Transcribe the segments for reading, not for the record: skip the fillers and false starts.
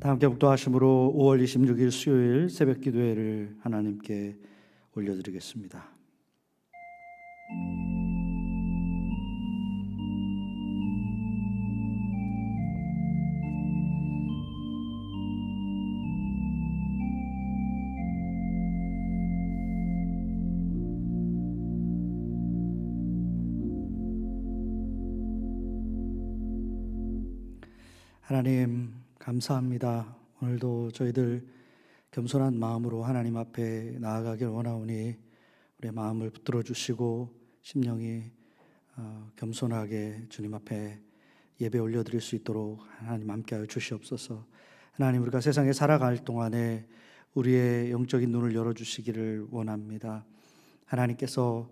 함께 묵도하심으로 5월 26일 수요일 새벽 기도회를 하나님께 올려드리겠습니다. 하나님 감사합니다. 오늘도 저희들 겸손한 마음으로 하나님 앞에 나아가길 원하오니 우리의 마음을 붙들어 주시고 심령이 겸손하게 주님 앞에 예배 올려드릴 수 있도록 하나님 함께하여 주시옵소서. 하나님, 우리가 세상에 살아갈 동안에 우리의 영적인 눈을 열어주시기를 원합니다. 하나님께서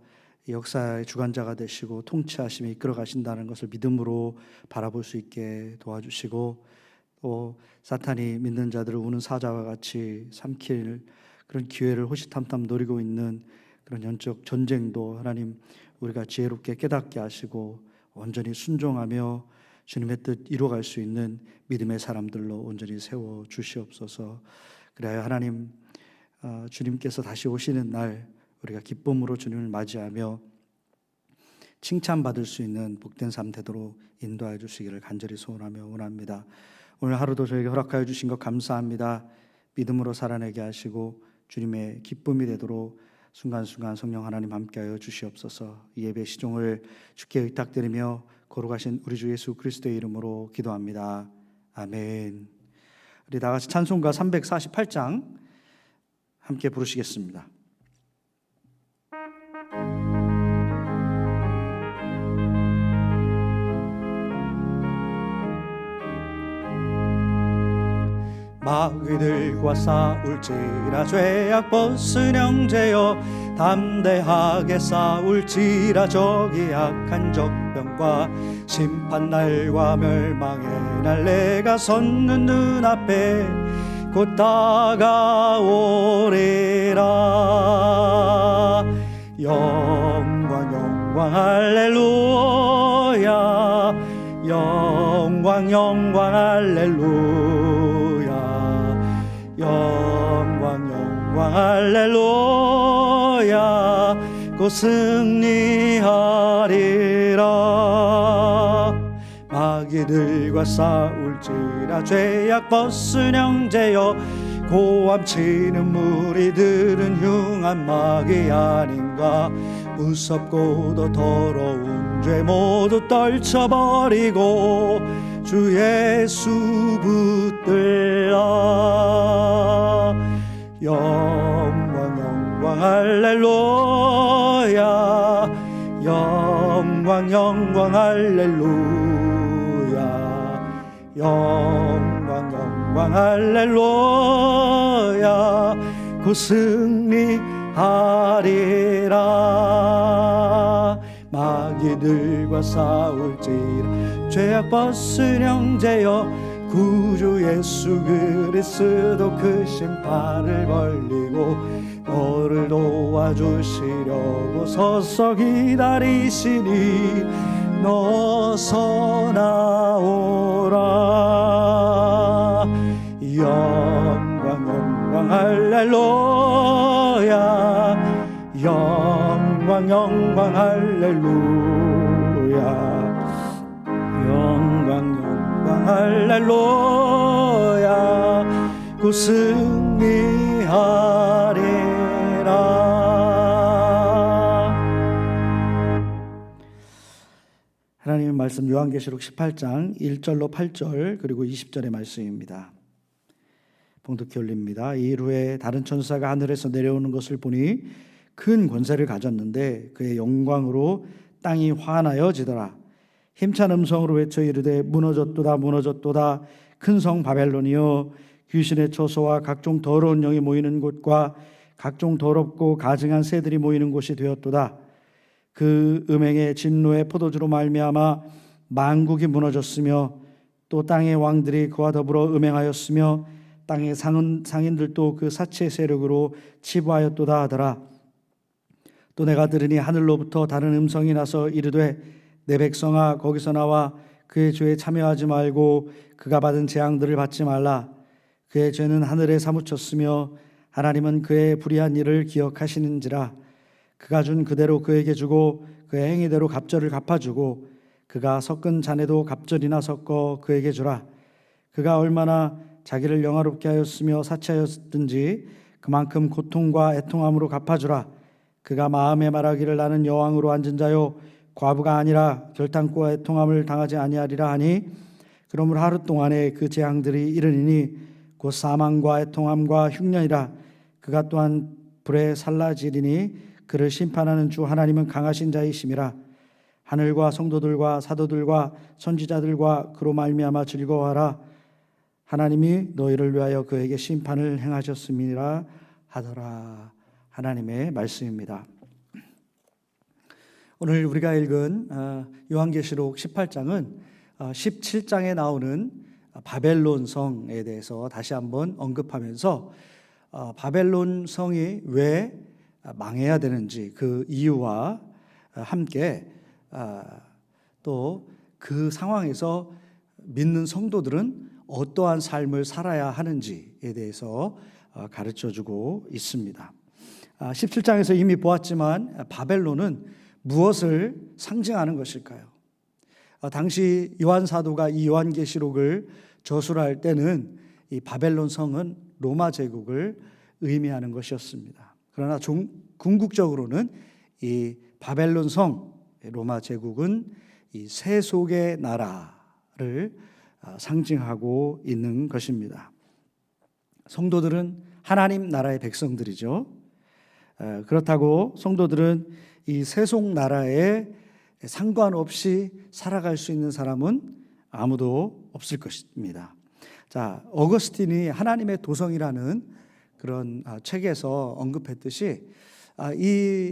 역사의 주관자가 되시고 통치하시며 이끌어 가신다는 것을 믿음으로 바라볼 수 있게 도와주시고, 또 사탄이 믿는 자들을 우는 사자와 같이 삼킬 그런 기회를 호시탐탐 노리고 있는 그런 영적 전쟁도 하나님 우리가 지혜롭게 깨닫게 하시고 온전히 순종하며 주님의 뜻 이루어갈 수 있는 믿음의 사람들로 온전히 세워 주시옵소서. 그래야 하나님 주님께서 다시 오시는 날 우리가 기쁨으로 주님을 맞이하며 칭찬받을 수 있는 복된 삶 되도록 인도하여 주시기를 간절히 소원하며 원합니다. 오늘 하루도 저에게 허락하여 주신 것 감사합니다. 믿음으로 살아내게 하시고 주님의 기쁨이 되도록 순간순간 성령 하나님 함께하여 주시옵소서. 이 예배 시종을 주께 의탁드리며 거룩하신 우리 주 예수 그리스도의 이름으로 기도합니다. 아멘. 우리 다 같이 찬송가 348장 함께 부르시겠습니다. 마귀들과 싸울지라 죄악 벗은 형제여, 담대하게 싸울지라 적이 악한 적병과 심판날과 멸망의 날 내가 섰는 눈앞에 곧 다가오리라. 영광 영광 할렐루야, 영광 영광 할렐루야, 영광 영광 할렐루야, 곧 승리하리라. 마귀들과 싸울지라 죄악 벗은 형제여, 고함치는 무리들은 흉한 마귀 아닌가. 무섭고도 더러운 죄 모두 떨쳐버리고 주 예수 붙들라. 영광 영광 할렐루야, 영광 영광 할렐루야, 영광 영광 할렐루야, 곧 승리하리라. 마귀들과 싸울지라 죄악 벗은 형제여, 구주 예수 그리스도 그 심판을 벌리고 너를 도와주시려고 서서 기다리시니 너서 나오라. 영광 영광 할렐루야, 영광 영광 할렐루야, 영광 영광 할렐루야, 곧 승리하리라. 하나님의 말씀 요한계시록 18장 1절로 8절 그리고 20절의 말씀입니다. 봉독해 올립니다. 이일 후에 다른 천사가 하늘에서 내려오는 것을 보니 큰 권세를 가졌는데 그의 영광으로 땅이 환하여지더라. 힘찬 음성으로 외쳐 이르되 무너졌도다 무너졌도다 큰 성 바벨론이여, 귀신의 처소와 각종 더러운 영이 모이는 곳과 각종 더럽고 가증한 새들이 모이는 곳이 되었도다. 그 음행의 진노의 포도주로 말미암아 만국이 무너졌으며 또 땅의 왕들이 그와 더불어 음행하였으며 땅의 상인들도 그 사치의 세력으로 치부하였도다 하더라. 또 내가 들으니 하늘로부터 다른 음성이 나서 이르되 내 백성아 거기서 나와 그의 죄에 참여하지 말고 그가 받은 재앙들을 받지 말라. 그의 죄는 하늘에 사무쳤으며 하나님은 그의 불의한 일을 기억하시는지라. 그가 준 그대로 그에게 주고 그의 행위대로 갑절을 갚아주고 그가 섞은 잔에도 갑절이나 섞어 그에게 주라. 그가 얼마나 자기를 영화롭게 하였으며 사치하였든지 그만큼 고통과 애통함으로 갚아주라. 그가 마음에 말하기를 나는 여왕으로 앉은 자요 과부가 아니라 결탄과 애통함을 당하지 아니하리라 하니 그러므로 하루 동안에 그 재앙들이 이르니니 곧 사망과 애통함과 흉년이라. 그가 또한 불에 살라지리니 그를 심판하는 주 하나님은 강하신 자이심이라. 하늘과 성도들과 사도들과 선지자들과 그로 말미암아 즐거워하라. 하나님이 너희를 위하여 그에게 심판을 행하셨음이라 하더라. 하나님의 말씀입니다. 오늘 우리가 읽은 요한계시록 18장은 17장에 나오는 바벨론 성에 대해서 다시 한번 언급하면서 바벨론 성이 왜 망해야 되는지 그 이유와 함께 또 그 상황에서 믿는 성도들은 어떠한 삶을 살아야 하는지에 대해서 가르쳐주고 있습니다. 17장에서 이미 보았지만 바벨론은 무엇을 상징하는 것일까요? 당시 요한 사도가 이 요한계시록을 저술할 때는 이 바벨론 성은 로마 제국을 의미하는 것이었습니다. 그러나 궁극적으로는 이 바벨론 성, 로마 제국은 이 세속의 나라를 상징하고 있는 것입니다. 성도들은 하나님 나라의 백성들이죠. 그렇다고 성도들은 이 세속 나라에 상관없이 살아갈 수 있는 사람은 아무도 없을 것입니다. 자, 어거스틴이 하나님의 도성이라는 그런 책에서 언급했듯이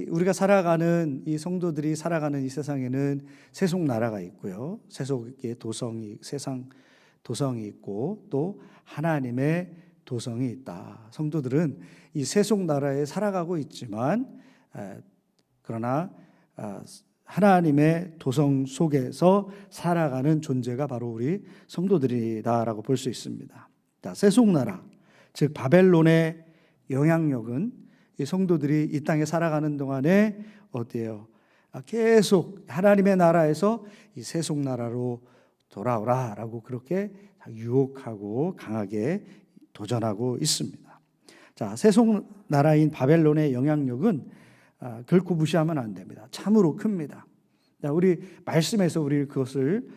우리가 살아가는 이 성도들이 살아가는 이 세상에는 세속 나라가 있고요. 세속의 도성이 세상 도성이 있고 또 하나님의 도성이 있다. 성도들은 이 세속 나라에 살아가고 있지만 그러나 하나님의 도성 속에서 살아가는 존재가 바로 우리 성도들이다라고 볼 수 있습니다. 세속 나라, 즉 바벨론의 영향력은 이 성도들이 이 땅에 살아가는 동안에 어때요? 계속 하나님의 나라에서 이 세속 나라로 돌아오라라고 그렇게 유혹하고 강하게 도전하고 있습니다. 자, 세속 나라인 바벨론의 영향력은 결코 무시하면 안 됩니다. 참으로 큽니다. 자, 우리 말씀에서 우리 그것을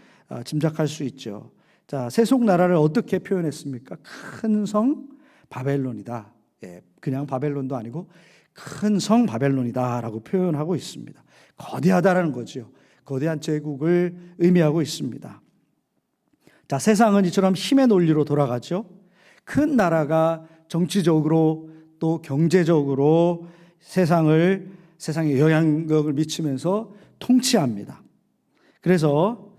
짐작할 수 있죠. 자, 세속 나라를 어떻게 표현했습니까? 큰 성 바벨론이다. 예, 그냥 바벨론도 아니고 큰 성 바벨론이다라고 표현하고 있습니다. 거대하다라는 거죠. 거대한 제국을 의미하고 있습니다. 자, 세상은 이처럼 힘의 논리로 돌아가죠. 큰 나라가 정치적으로 또 경제적으로 세상에 영향력을 미치면서 통치합니다. 그래서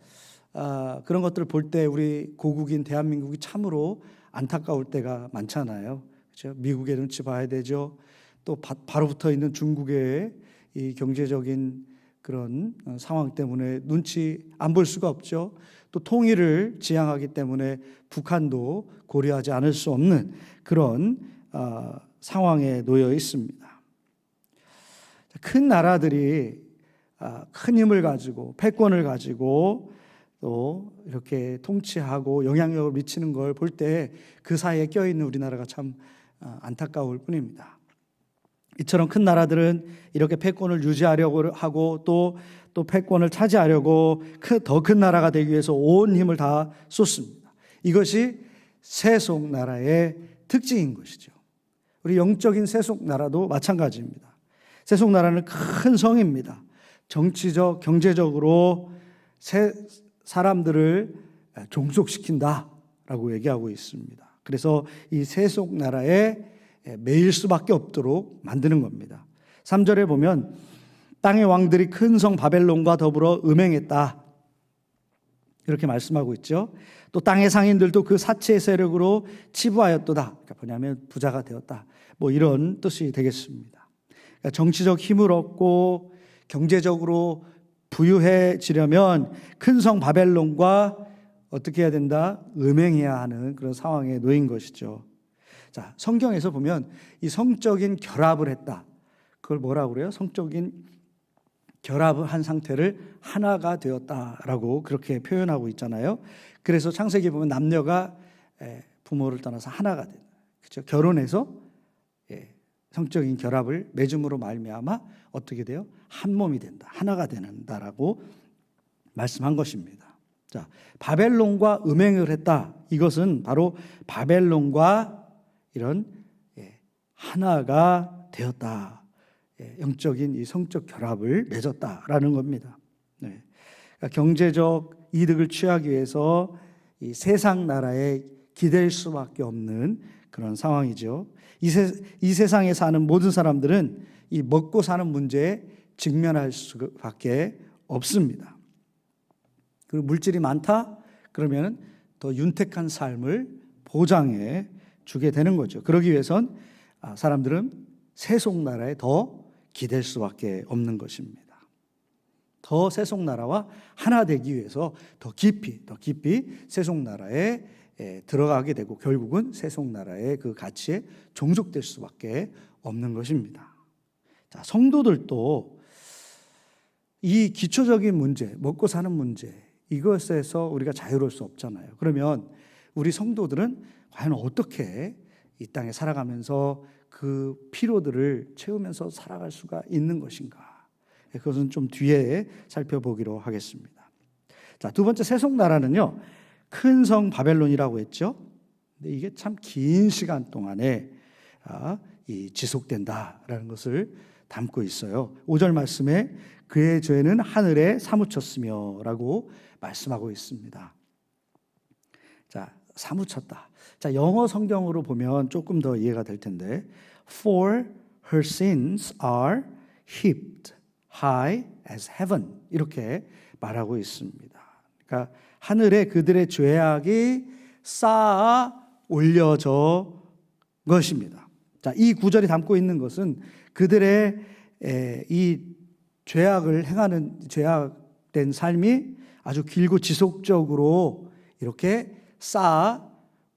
그런 것들을 볼 때 우리 고국인 대한민국이 참으로 안타까울 때가 많잖아요. 그렇죠? 미국의 눈치 봐야 되죠. 또 바로 붙어 있는 중국의 이 경제적인 그런 상황 때문에 눈치 안 볼 수가 없죠. 또 통일을 지향하기 때문에 북한도 고려하지 않을 수 없는 그런 상황에 놓여 있습니다. 큰 나라들이 큰 힘을 가지고 패권을 가지고 또 이렇게 통치하고 영향력을 미치는 걸 볼 때 그 사이에 껴있는 우리나라가 참 안타까울 뿐입니다. 이처럼 큰 나라들은 이렇게 패권을 유지하려고 하고 또 패권을 차지하려고 더 큰 나라가 되기 위해서 온 힘을 다 쏟습니다. 이것이 세속 나라의 특징인 것이죠. 우리 영적인 세속 나라도 마찬가지입니다. 세속 나라는 큰 성입니다. 정치적, 경제적으로 사람들을 종속시킨다라고 얘기하고 있습니다. 그래서 이 세속 나라에 매일 수밖에 없도록 만드는 겁니다. 3절에 보면 땅의 왕들이 큰 성 바벨론과 더불어 음행했다 이렇게 말씀하고 있죠. 또 땅의 상인들도 그 사치의 세력으로 치부하였도다. 그러니까 뭐냐면 부자가 되었다. 뭐 이런 뜻이 되겠습니다. 그러니까 정치적 힘을 얻고 경제적으로 부유해지려면 큰 성 바벨론과 어떻게 해야 된다? 음행해야 하는 그런 상황에 놓인 것이죠. 자, 성경에서 보면 이 성적인 결합을 했다. 그걸 뭐라고 그래요? 성적인 결합을 한 상태를 하나가 되었다라고 그렇게 표현하고 있잖아요. 그래서 창세기 보면 남녀가 부모를 떠나서 하나가 된다. 그렇죠? 결혼해서 성적인 결합을 맺음으로 말미암아 어떻게 돼요? 한 몸이 된다. 하나가 된다라고 말씀한 것입니다. 자, 바벨론과 음행을 했다. 이것은 바로 바벨론과 이런 하나가 되었다. 영적인 이 성적 결합을 맺었다라는 겁니다. 네. 그러니까 경제적 이득을 취하기 위해서 이 세상 나라에 기댈 수밖에 없는 그런 상황이죠. 이 세상에 사는 모든 사람들은 이 먹고 사는 문제에 직면할 수밖에 없습니다. 그리고 물질이 많다? 그러면 더 윤택한 삶을 보장해 주게 되는 거죠. 그러기 위해선 사람들은 세속나라에 더 기댈 수밖에 없는 것입니다. 더 세속나라와 하나 되기 위해서 더 깊이 세속나라에 들어가게 되고 결국은 세속나라의 그 가치에 종속될 수밖에 없는 것입니다. 자, 성도들도 이 기초적인 문제, 먹고 사는 문제, 이것에서 우리가 자유로울 수 없잖아요. 그러면 우리 성도들은 과연 어떻게 이 땅에 살아가면서 그 피로들을 채우면서 살아갈 수가 있는 것인가? 그것은 좀 뒤에 살펴보기로 하겠습니다. 자, 두 번째 세속나라는요, 큰 성 바벨론이라고 했죠. 근데 이게 참 긴 시간 동안에 지속된다라는 것을 담고 있어요. 5절 말씀에 그의 죄는 하늘에 사무쳤으며 라고 말씀하고 있습니다. 자, 사무쳤다. 자, 영어 성경으로 보면 조금 더 이해가 될 텐데, For her sins are heaped high as heaven, 이렇게 말하고 있습니다. 그러니까 하늘에 그들의 죄악이 쌓아 올려져 것입니다. 자, 이 구절이 담고 있는 것은 그들의 이 죄악을 행하는 죄악된 삶이 아주 길고 지속적으로 이렇게 쌓아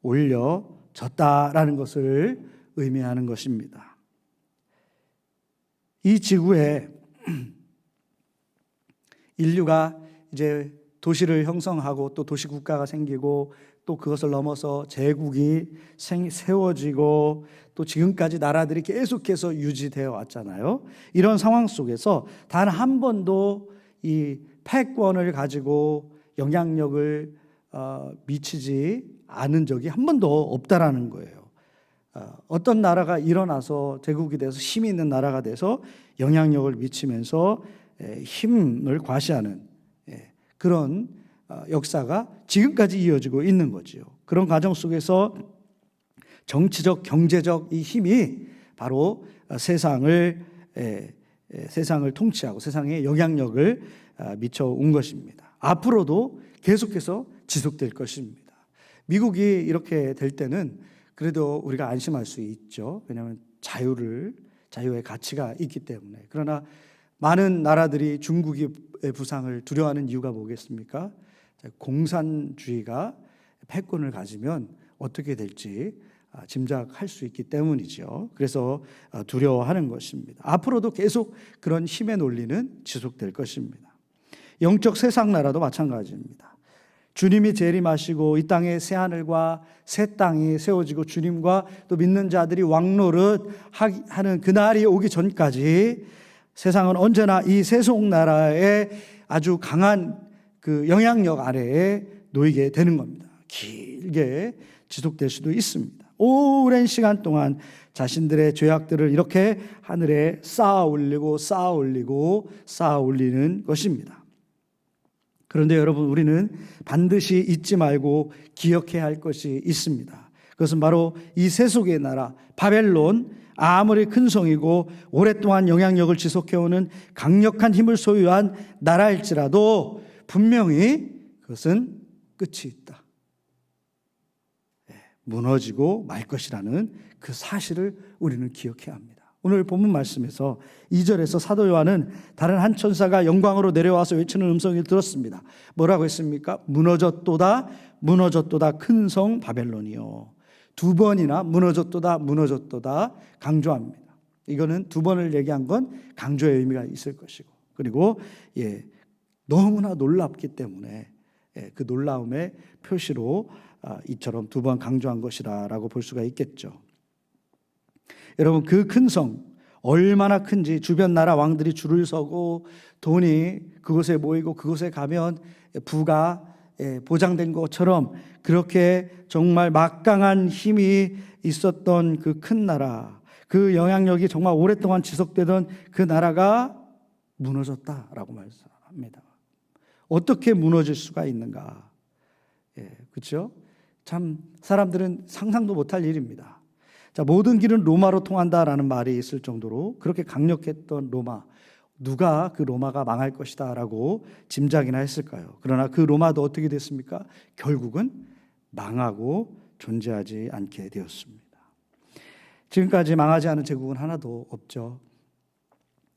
올려졌다라는 것을 의미하는 것입니다. 이 지구에 인류가 이제 도시를 형성하고 또 도시국가가 생기고 또 그것을 넘어서 제국이 세워지고 또 지금까지 나라들이 계속해서 유지되어 왔잖아요. 이런 상황 속에서 단 한 번도 이 패권을 가지고 영향력을 미치지 않은 적이 한 번도 없다라는 거예요. 어떤 나라가 일어나서 제국이 돼서 힘이 있는 나라가 돼서 영향력을 미치면서 힘을 과시하는 그런 역사가 지금까지 이어지고 있는 거지요. 그런 과정 속에서 정치적, 경제적 이 힘이 바로 세상을 통치하고 세상에 영향력을 미쳐온 것입니다. 앞으로도 계속해서 지속될 것입니다. 미국이 이렇게 될 때는 그래도 우리가 안심할 수 있죠. 왜냐하면 자유의 가치가 있기 때문에. 그러나 많은 나라들이 중국의 부상을 두려워하는 이유가 뭐겠습니까? 공산주의가 패권을 가지면 어떻게 될지 짐작할 수 있기 때문이죠. 그래서 두려워하는 것입니다. 앞으로도 계속 그런 힘의 논리는 지속될 것입니다. 영적 세상 나라도 마찬가지입니다. 주님이 재림하시고 이 땅에 새 하늘과 새 땅이 세워지고 주님과 또 믿는 자들이 왕노릇 하는 그날이 오기 전까지 세상은 언제나 이 세속 나라의 아주 강한 그 영향력 아래에 놓이게 되는 겁니다. 길게 지속될 수도 있습니다. 오랜 시간 동안 자신들의 죄악들을 이렇게 하늘에 쌓아 올리는 것입니다. 그런데 여러분, 우리는 반드시 잊지 말고 기억해야 할 것이 있습니다. 그것은 바로 이 세속의 나라 바벨론, 아무리 큰 성이고 오랫동안 영향력을 지속해오는 강력한 힘을 소유한 나라일지라도 분명히 그것은 끝이 있다. 무너지고 말 것이라는 그 사실을 우리는 기억해야 합니다. 오늘 본문 말씀에서 2절에서 사도 요한은 다른 한 천사가 영광으로 내려와서 외치는 음성을 들었습니다. 뭐라고 했습니까? 무너졌도다 큰 성 바벨론이요, 두 번이나 무너졌도다 무너졌도다 강조합니다. 이거는 두 번을 얘기한 건 강조의 의미가 있을 것이고, 그리고 너무나 놀랍기 때문에 그 놀라움의 표시로 이처럼 두 번 강조한 것이라고 볼 수가 있겠죠. 여러분, 그 큰 성 얼마나 큰지 주변 나라 왕들이 줄을 서고 돈이 그곳에 모이고 그곳에 가면 부가 보장된 것처럼 그렇게 정말 막강한 힘이 있었던 그 큰 나라, 그 영향력이 정말 오랫동안 지속되던 그 나라가 무너졌다라고 말씀합니다. 어떻게 무너질 수가 있는가? 그렇죠? 참 사람들은 상상도 못할 일입니다. 자, 모든 길은 로마로 통한다라는 말이 있을 정도로 그렇게 강력했던 로마, 누가 그 로마가 망할 것이다 라고 짐작이나 했을까요? 그러나 그 로마도 어떻게 됐습니까? 결국은 망하고 존재하지 않게 되었습니다. 지금까지 망하지 않은 제국은 하나도 없죠.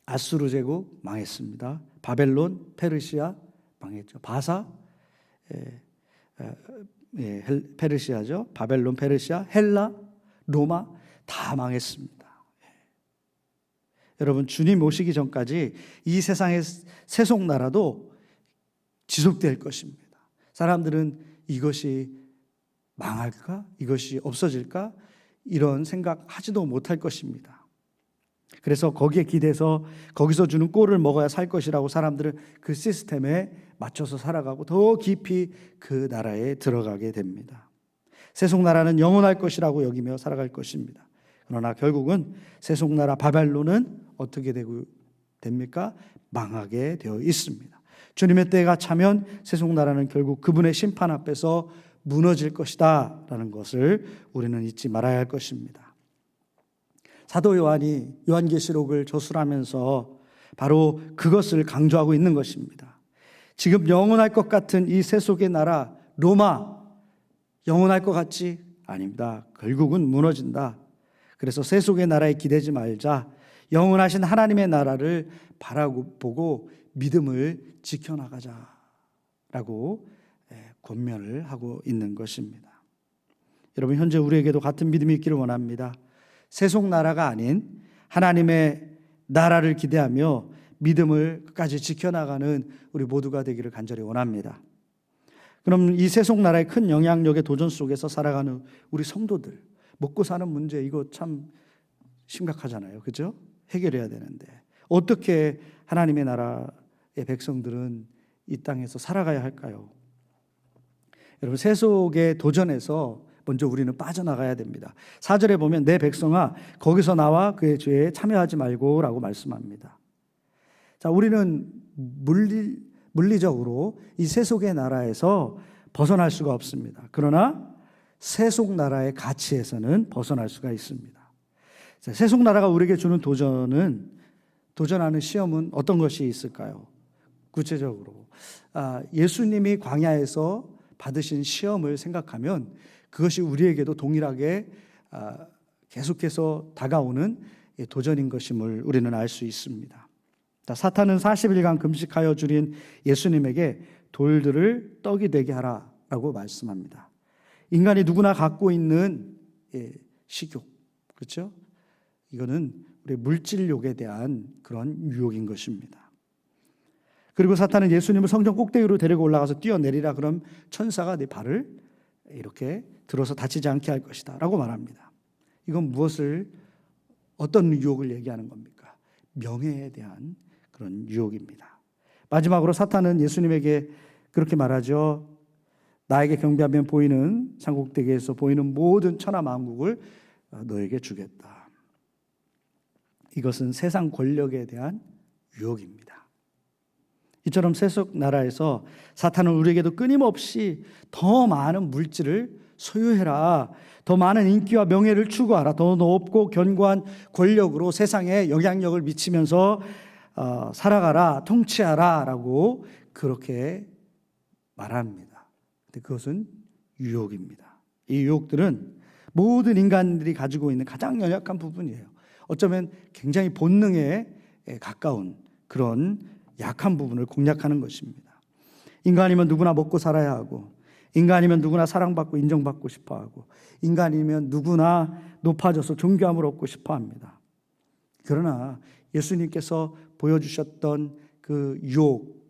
아수르 제국 망했습니다. 바벨론, 페르시아 망했죠. 바사, 페르시아죠. 바벨론, 페르시아, 헬라, 로마 다 망했습니다. 여러분, 주님 오시기 전까지 이 세상의 세속나라도 지속될 것입니다. 사람들은 이것이 망할까? 이것이 없어질까? 이런 생각하지도 못할 것입니다. 그래서 거기에 기대서 거기서 주는 꼴을 먹어야 살 것이라고 사람들은 그 시스템에 맞춰서 살아가고 더 깊이 그 나라에 들어가게 됩니다. 세속나라는 영원할 것이라고 여기며 살아갈 것입니다. 그러나 결국은 세속나라 바벨론은 어떻게 됩니까? 망하게 되어 있습니다. 주님의 때가 차면 세속나라는 결국 그분의 심판 앞에서 무너질 것이다 라는 것을 우리는 잊지 말아야 할 것입니다. 사도 요한이 요한계시록을 저술하면서 바로 그것을 강조하고 있는 것입니다. 지금 영원할 것 같은 이 세속의 나라 로마, 영원할 것 같지? 아닙니다. 결국은 무너진다. 그래서 세속의 나라에 기대지 말자. 영원하신 하나님의 나라를 바라보고 믿음을 지켜나가자라고 권면을 하고 있는 것입니다. 여러분, 현재 우리에게도 같은 믿음이 있기를 원합니다. 세속 나라가 아닌 하나님의 나라를 기대하며 믿음을 끝까지 지켜나가는 우리 모두가 되기를 간절히 원합니다. 그럼 이 세속 나라의 큰 영향력의 도전 속에서 살아가는 우리 성도들, 먹고 사는 문제, 이거 참 심각하잖아요. 그죠? 해결해야 되는데 어떻게 하나님의 나라의 백성들은 이 땅에서 살아가야 할까요? 여러분, 세속의 도전에서 먼저 우리는 빠져나가야 됩니다. 4절에 보면 내 백성아 거기서 나와 그의 죄에 참여하지 말고 라고 말씀합니다. 자, 우리는 물리적으로 이 세속의 나라에서 벗어날 수가 없습니다. 그러나 세속 나라의 가치에서는 벗어날 수가 있습니다. 자, 세속 나라가 우리에게 주는 도전하는 시험은 어떤 것이 있을까요? 구체적으로 예수님이 광야에서 받으신 시험을 생각하면 그것이 우리에게도 동일하게 계속해서 다가오는 도전인 것임을 우리는 알 수 있습니다. 자, 사탄은 40일간 금식하여 줄인 예수님에게 돌들을 떡이 되게 하라라고 말씀합니다. 인간이 누구나 갖고 있는 식욕, 그렇죠? 이거는 우리 물질욕에 대한 그런 유혹인 것입니다. 그리고 사탄은 예수님을 성전 꼭대기로 데리고 올라가서 뛰어내리라. 그럼 천사가 네 발을 이렇게 들어서 다치지 않게 할 것이다 라고 말합니다. 이건 어떤 유혹을 얘기하는 겁니까? 명예에 대한 그런 유혹입니다. 마지막으로 사탄은 예수님에게 그렇게 말하죠. 나에게 경배하면 보이는 산꼭대기에서 보이는 모든 천하 만국을 너에게 주겠다. 이것은 세상 권력에 대한 유혹입니다. 이처럼 세속 나라에서 사탄은 우리에게도 끊임없이 더 많은 물질을 소유해라, 더 많은 인기와 명예를 추구하라, 더 높고 견고한 권력으로 세상에 영향력을 미치면서 살아가라, 통치하라 라고 그렇게 말합니다. 근데 그것은 유혹입니다. 이 유혹들은 모든 인간들이 가지고 있는 가장 연약한 부분이에요. 어쩌면 굉장히 본능에 가까운 그런 약한 부분을 공략하는 것입니다. 인간이면 누구나 먹고 살아야 하고, 인간이면 누구나 사랑받고 인정받고 싶어하고, 인간이면 누구나 높아져서 존귀함을 얻고 싶어합니다. 그러나 예수님께서 보여주셨던 그 유혹,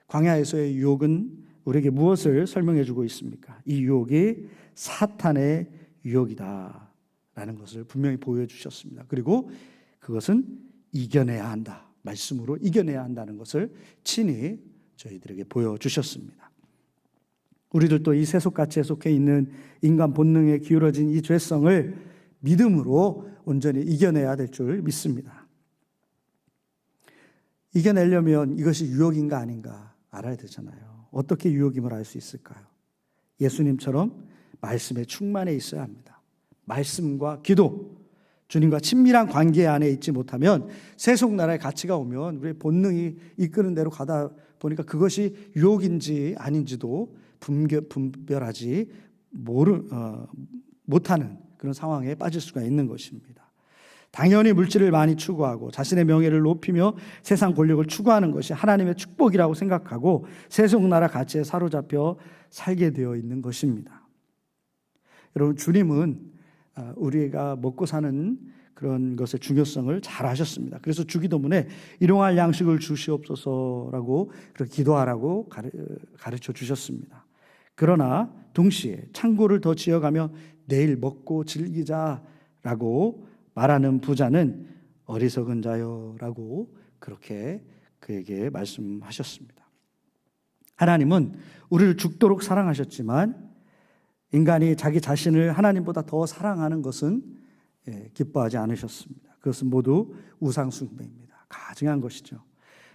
광야에서의 유혹은 우리에게 무엇을 설명해 주고 있습니까? 이 유혹이 사탄의 유혹이다라는 것을 분명히 보여주셨습니다. 그리고 그것은 이겨내야 한다, 말씀으로 이겨내야 한다는 것을 친히 저희들에게 보여주셨습니다. 우리들도 이 세속가치에 속해 있는 인간 본능에 기울어진 이 죄성을 믿음으로 온전히 이겨내야 될 줄 믿습니다. 이겨내려면 이것이 유혹인가 아닌가 알아야 되잖아요. 어떻게 유혹임을 알 수 있을까요? 예수님처럼 말씀에 충만해 있어야 합니다. 말씀과 기도, 주님과 친밀한 관계 안에 있지 못하면 세속나라의 가치가 오면 우리의 본능이 이끄는 대로 가다 보니까 그것이 유혹인지 아닌지도 분별하지 못하는 그런 상황에 빠질 수가 있는 것입니다. 당연히 물질을 많이 추구하고 자신의 명예를 높이며 세상 권력을 추구하는 것이 하나님의 축복이라고 생각하고 세속나라 가치에 사로잡혀 살게 되어 있는 것입니다. 여러분, 주님은 우리가 먹고 사는 그런 것의 중요성을 잘 아셨습니다. 그래서 주기도문에 일용할 양식을 주시옵소서라고 그렇게 기도하라고 가르쳐 주셨습니다. 그러나 동시에 창고를 더 지어가며 내일 먹고 즐기자라고 말하는 부자는 어리석은 자여라고 그렇게 그에게 말씀하셨습니다. 하나님은 우리를 죽도록 사랑하셨지만 인간이 자기 자신을 하나님보다 더 사랑하는 것은 기뻐하지 않으셨습니다. 그것은 모두 우상숭배입니다. 가증한 것이죠.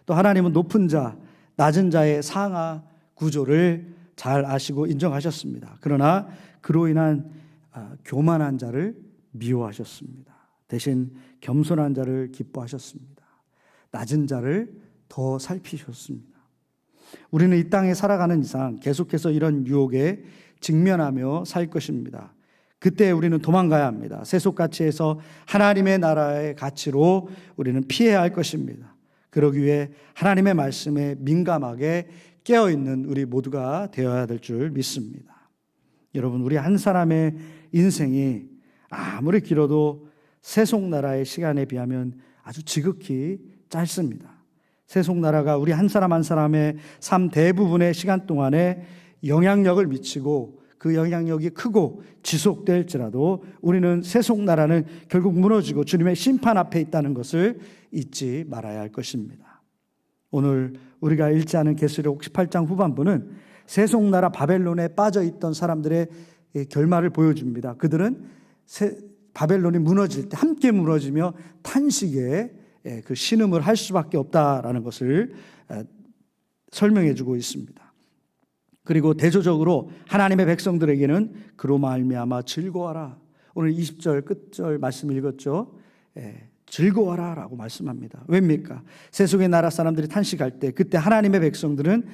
또 하나님은 높은 자, 낮은 자의 상하 구조를 잘 아시고 인정하셨습니다. 그러나 그로 인한 교만한 자를 미워하셨습니다. 대신 겸손한 자를 기뻐하셨습니다. 낮은 자를 더 살피셨습니다. 우리는 이 땅에 살아가는 이상 계속해서 이런 유혹에 직면하며 살 것입니다. 그때 우리는 도망가야 합니다. 세속가치에서 하나님의 나라의 가치로 우리는 피해야 할 것입니다. 그러기 위해 하나님의 말씀에 민감하게 깨어있는 우리 모두가 되어야 될 줄 믿습니다. 여러분, 우리 한 사람의 인생이 아무리 길어도 세속나라의 시간에 비하면 아주 지극히 짧습니다. 세속나라가 우리 한 사람 한 사람의 삶 대부분의 시간 동안에 영향력을 미치고 그 영향력이 크고 지속될지라도 우리는 세속나라는 결국 무너지고 주님의 심판 앞에 있다는 것을 잊지 말아야 할 것입니다. 오늘 우리가 읽지 않은 계시록 18장 후반부는 세속나라 바벨론에 빠져있던 사람들의 결말을 보여줍니다. 그들은 바벨론이 무너질 때 함께 무너지며 탄식에 그 신음을 할 수밖에 없다라는 것을 설명해 주고 있습니다. 그리고 대조적으로 하나님의 백성들에게는 그로 말미암아 즐거워하라. 오늘 20절 끝절 말씀 읽었죠. 즐거워하라 라고 말씀합니다. 왜입니까? 세속의 나라 사람들이 탄식할 때 그때 하나님의 백성들은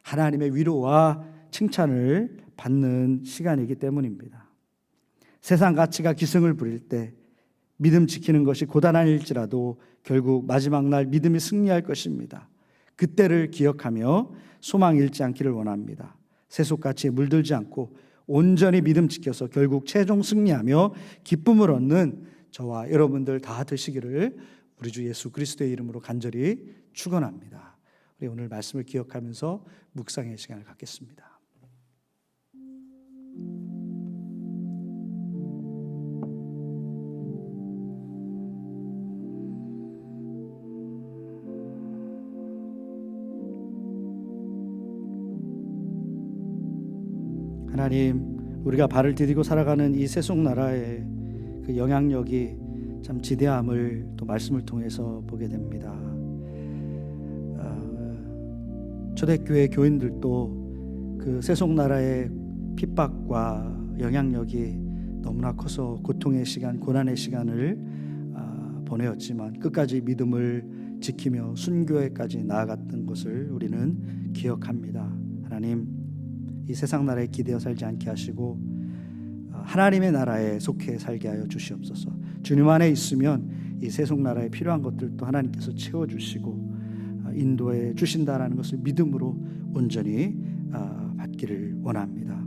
하나님의 위로와 칭찬을 받는 시간이기 때문입니다. 세상 가치가 기승을 부릴 때 믿음 지키는 것이 고단한 일지라도 결국 마지막 날 믿음이 승리할 것입니다. 그때를 기억하며 소망 잃지 않기를 원합니다. 세속가치에 물들지 않고 온전히 믿음 지켜서 결국 최종 승리하며 기쁨을 얻는 저와 여러분들 다 되시기를 우리 주 예수 그리스도의 이름으로 간절히 축원합니다. 우리 오늘 말씀을 기억하면서 묵상의 시간을 갖겠습니다. 하나님, 우리가 발을 디디고 살아가는 이 세속나라의 그 영향력이 참 지대함을 또 말씀을 통해서 보게 됩니다. 초대교회 교인들도 그 세속나라의 핍박과 영향력이 너무나 커서 고통의 시간, 고난의 시간을 보내었지만 끝까지 믿음을 지키며 순교회까지 나아갔던 것을 우리는 기억합니다. 하나님, 이 세상 나라에 기대어 살지 않게 하시고 하나님의 나라에 속해 살게 하여 주시옵소서. 주님 안에 있으면 이 세속 나라에 필요한 것들도 하나님께서 채워주시고 인도해 주신다라는 것을 믿음으로 온전히 받게 되기를 원합니다.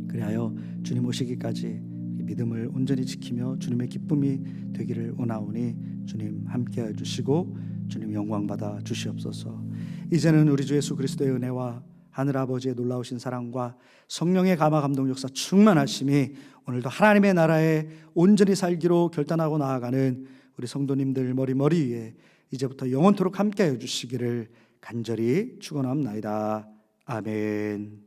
그리하여 주님 오시기까지 믿음을 온전히 지키며 주님의 기쁨이 되기를 원하오니 주님 함께해 주시고 주님 영광 받아 주시옵소서. 이제는 우리 주 예수 그리스도의 은혜와 하늘 아버지의 놀라우신 사랑과 성령의 감화 감동 역사 충만하심이 오늘도 하나님의 나라에 온전히 살기로 결단하고 나아가는 우리 성도님들 머리 위에 이제부터 영원토록 함께해 주시기를 간절히 축원합니다. 아멘.